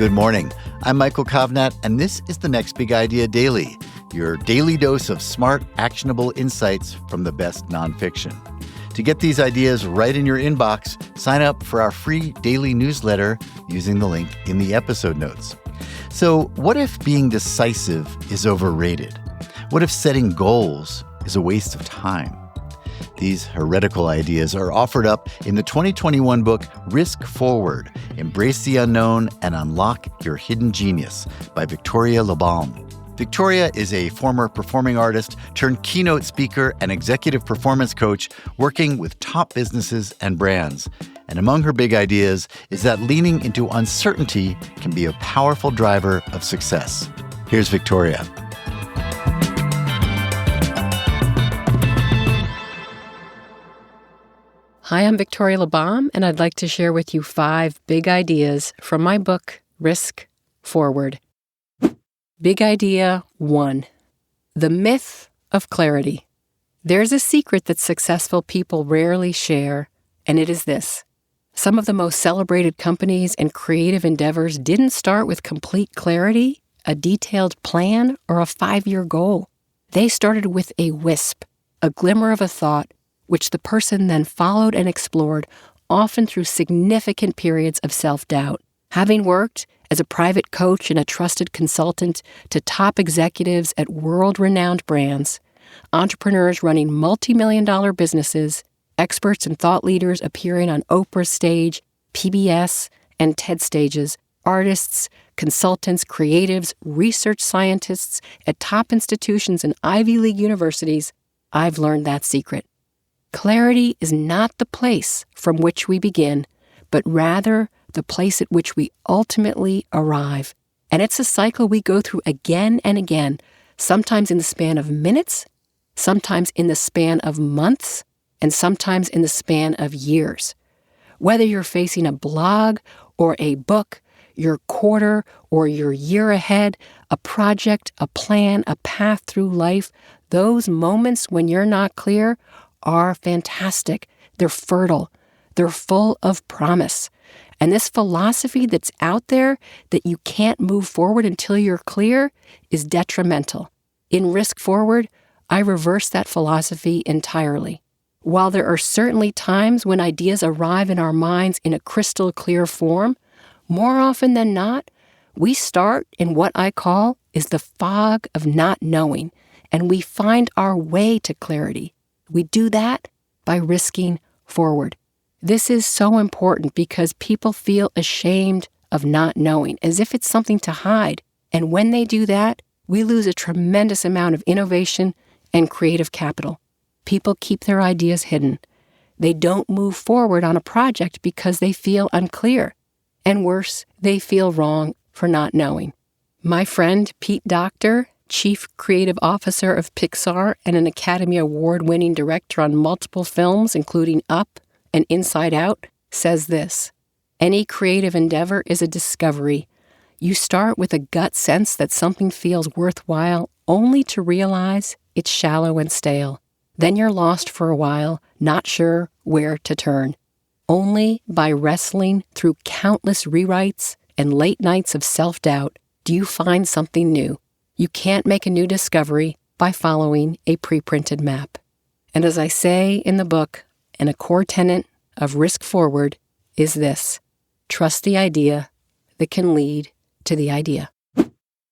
Good morning. I'm Michael Kovnat, and this is the Next Big Idea Daily, your daily dose of smart, actionable insights from the best nonfiction. To get these ideas right in your inbox, sign up for our free daily newsletter using the link in the episode notes. So, what if being decisive is overrated? What if setting goals is a waste of time? These heretical ideas are offered up in the 2021 book Risk Forward, Embrace the Unknown and Unlock Your Hidden Genius by Victoria Labalme. Victoria is a former performing artist turned keynote speaker and executive performance coach working with top businesses and brands. And among her big ideas is that leaning into uncertainty can be a powerful driver of success. Here's Victoria. Hi, I'm Victoria Labalme, and I'd like to share with you 5 big ideas from my book, Risk Forward. Big idea 1, the myth of clarity. There's a secret that successful people rarely share, and it is this. Some of the most celebrated companies and creative endeavors didn't start with complete clarity, a detailed plan, or a 5-year goal. They started with a wisp, a glimmer of a thought, which the person then followed and explored, often through significant periods of self-doubt. Having worked as a private coach and a trusted consultant to top executives at world-renowned brands, entrepreneurs running multi-million-dollar businesses, experts and thought leaders appearing on Oprah's stage, PBS, and TED stages, artists, consultants, creatives, research scientists at top institutions and Ivy League universities, I've learned that secret. Clarity is not the place from which we begin, but rather the place at which we ultimately arrive. And it's a cycle we go through again and again, sometimes in the span of minutes, sometimes in the span of months, and sometimes in the span of years. Whether you're facing a blog or a book, your quarter or your year ahead, a project, a plan, a path through life, those moments when you're not clear are fantastic. They're fertile. They're full of promise. And this philosophy that's out there that you can't move forward until you're clear is detrimental. In Risk Forward, I reverse that philosophy entirely. While there are certainly times when ideas arrive in our minds in a crystal clear form, more often than not, we start in what I call is the fog of not knowing, and we find our way to clarity. We do that by risking forward. This is so important because people feel ashamed of not knowing, as if it's something to hide. And when they do that, we lose a tremendous amount of innovation and creative capital. People keep their ideas hidden. They don't move forward on a project because they feel unclear. And worse, they feel wrong for not knowing. My friend Pete Docter, Chief Creative Officer of Pixar and an Academy Award-winning director on multiple films, including Up and Inside Out, says this: any creative endeavor is a discovery. You start with a gut sense that something feels worthwhile only to realize it's shallow and stale. Then you're lost for a while, not sure where to turn. Only by wrestling through countless rewrites and late nights of self-doubt do you find something new. You can't make a new discovery by following a pre-printed map. And as I say in the book, and a core tenet of Risk Forward is this: trust the idea that can lead to the idea.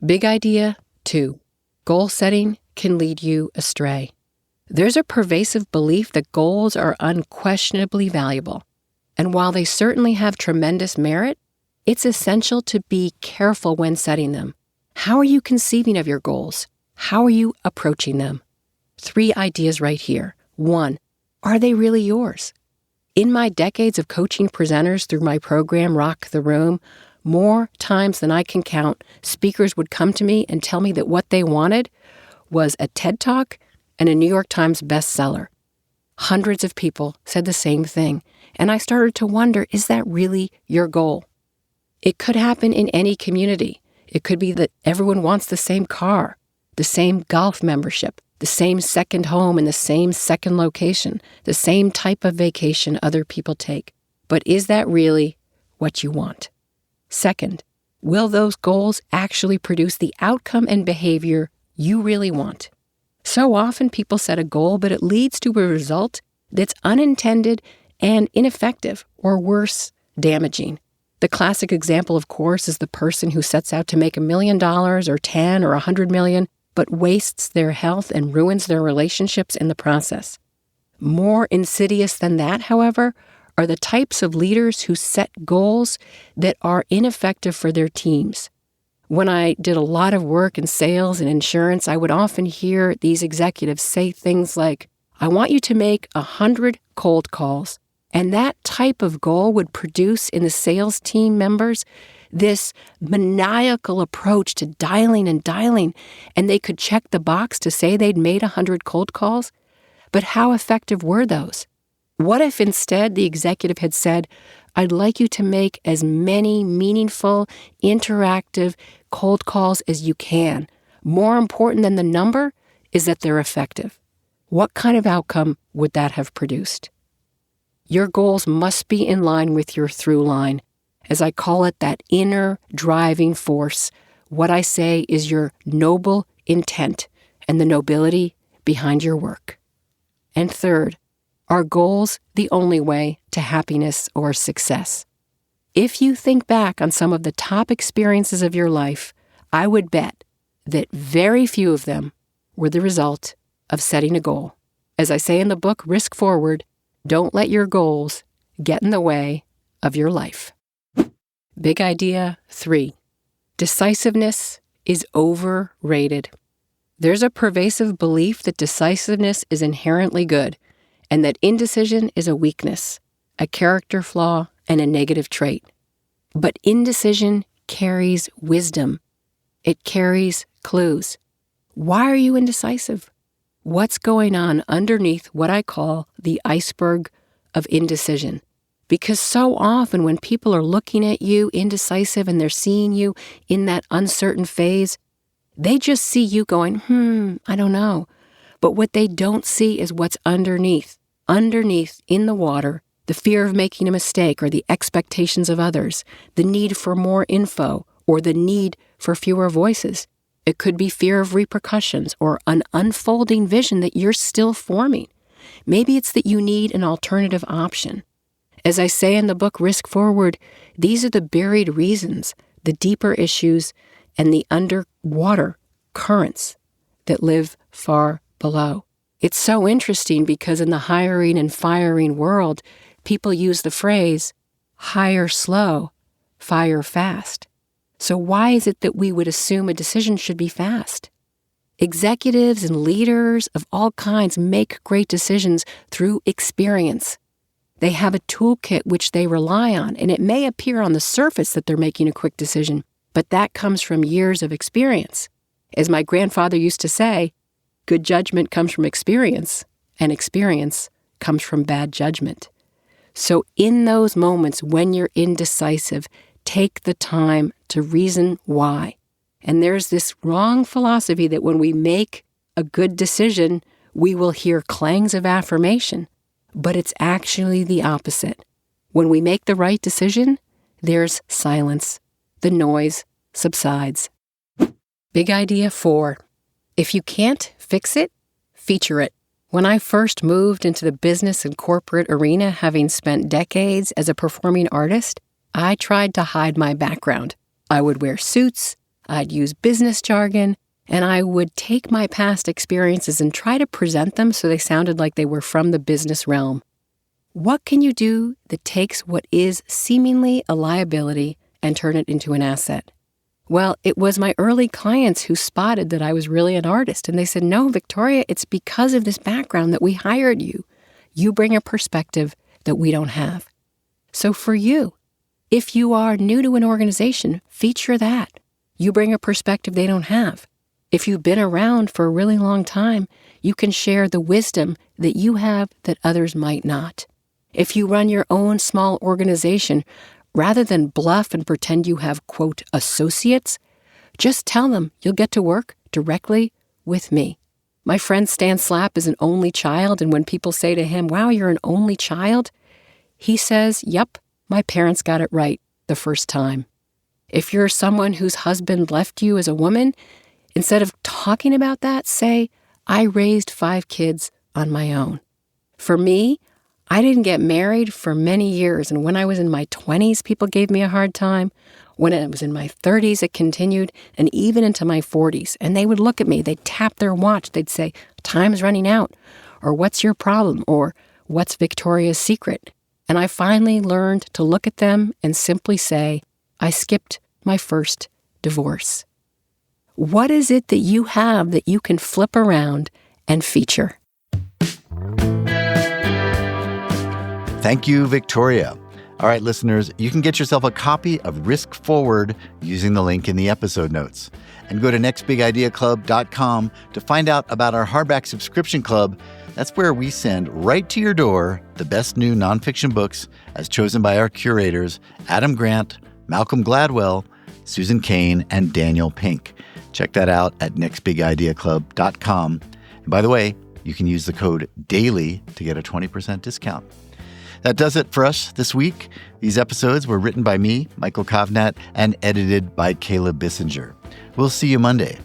Big idea 2, goal setting can lead you astray. There's a pervasive belief that goals are unquestionably valuable. And while they certainly have tremendous merit, it's essential to be careful when setting them. How are you conceiving of your goals? How are you approaching them? 3 ideas right here. 1, are they really yours? In my decades of coaching presenters through my program, Rock the Room, more times than I can count, speakers would come to me and tell me that what they wanted was a TED Talk and a New York Times bestseller. Hundreds of people said the same thing, and I started to wonder, is that really your goal? It could happen in any community. It could be that everyone wants the same car, the same golf membership, the same second home in the same second location, the same type of vacation other people take. But is that really what you want? Second, Will those goals actually produce the outcome and behavior you really want? So often people set a goal, but it leads to a result that's unintended and ineffective, or worse, damaging. The classic example, of course, is the person who sets out to make $1 million or 10 or 100 million, but wastes their health and ruins their relationships in the process. More insidious than that, however, are the types of leaders who set goals that are ineffective for their teams. When I did a lot of work in sales and insurance, I would often hear these executives say things like, I want you to make 100 cold calls. And that type of goal would produce in the sales team members this maniacal approach to dialing, and they could check the box to say they'd made 100 cold calls. But how effective were those? What if instead the executive had said, I'd like you to make as many meaningful, interactive cold calls as you can. More important than the number is that they're effective. What kind of outcome would that have produced? Your goals must be in line with your through line. As I call it, that inner driving force. What I say is your noble intent and the nobility behind your work. And third, are goals the only way to happiness or success? If you think back on some of the top experiences of your life, I would bet that very few of them were the result of setting a goal. As I say in the book, Risk Forward, don't let your goals get in the way of your life. Big idea 3. Decisiveness is overrated. There's a pervasive belief that decisiveness is inherently good and that indecision is a weakness, a character flaw, and a negative trait. But indecision carries wisdom. It carries clues. Why are you indecisive? What's going on underneath what I call the iceberg of indecision? Because so often when people are looking at you indecisive and they're seeing you in that uncertain phase, they just see you going, I don't know. But what they don't see is what's underneath in the water, the fear of making a mistake or the expectations of others, the need for more info or the need for fewer voices. It could be fear of repercussions or an unfolding vision that you're still forming. Maybe it's that you need an alternative option. As I say in the book Risk Forward, these are the buried reasons, the deeper issues, and the underwater currents that live far below. It's so interesting because in the hiring and firing world, people use the phrase, hire slow, fire fast. So why is it that we would assume a decision should be fast? Executives and leaders of all kinds make great decisions through experience. They have a toolkit which they rely on, and it may appear on the surface that they're making a quick decision, but that comes from years of experience. As my grandfather used to say, good judgment comes from experience, and experience comes from bad judgment. So in those moments when you're indecisive, take the time to reason why. And there's this wrong philosophy that when we make a good decision, we will hear clangs of affirmation. But it's actually the opposite. When we make the right decision, there's silence. The noise subsides. Big idea 4. If you can't fix it, feature it. When I first moved into the business and corporate arena, having spent decades as a performing artist, I tried to hide my background. I would wear suits, I'd use business jargon, and I would take my past experiences and try to present them so they sounded like they were from the business realm. What can you do that takes what is seemingly a liability and turn it into an asset? Well, it was my early clients who spotted that I was really an artist, and they said, no, Victoria, it's because of this background that we hired you. You bring a perspective that we don't have. So for you, if you are new to an organization, feature that. You bring a perspective they don't have. If you've been around for a really long time, you can share the wisdom that you have that others might not. If you run your own small organization, rather than bluff and pretend you have, quote, associates, just tell them you'll get to work directly with me. My friend Stan Slapp is an only child, and when people say to him, wow, you're an only child, he says, yep, my parents got it right the first time. If you're someone whose husband left you as a woman, instead of talking about that, say, I raised 5 kids on my own. For me, I didn't get married for many years, and when I was in my 20s, people gave me a hard time. When I was in my 30s, it continued, and even into my 40s. And they would look at me, they'd tap their watch, they'd say, time's running out, or what's your problem, or what's Victoria's secret? And I finally learned to look at them and simply say, I skipped my first divorce. What is it that you have that you can flip around and feature? Thank you, Victoria. All right, listeners, you can get yourself a copy of Risk Forward using the link in the episode notes. And go to nextbigideaclub.com to find out about our hardback subscription club. That's where we send right to your door the best new nonfiction books as chosen by our curators, Adam Grant, Malcolm Gladwell, Susan Cain, and Daniel Pink. Check that out at nextbigideaclub.com. And by the way, you can use the code DAILY to get a 20% discount. That does it for us this week. These episodes were written by me, Michael Kovnat, and edited by Caleb Bissinger. We'll see you Monday.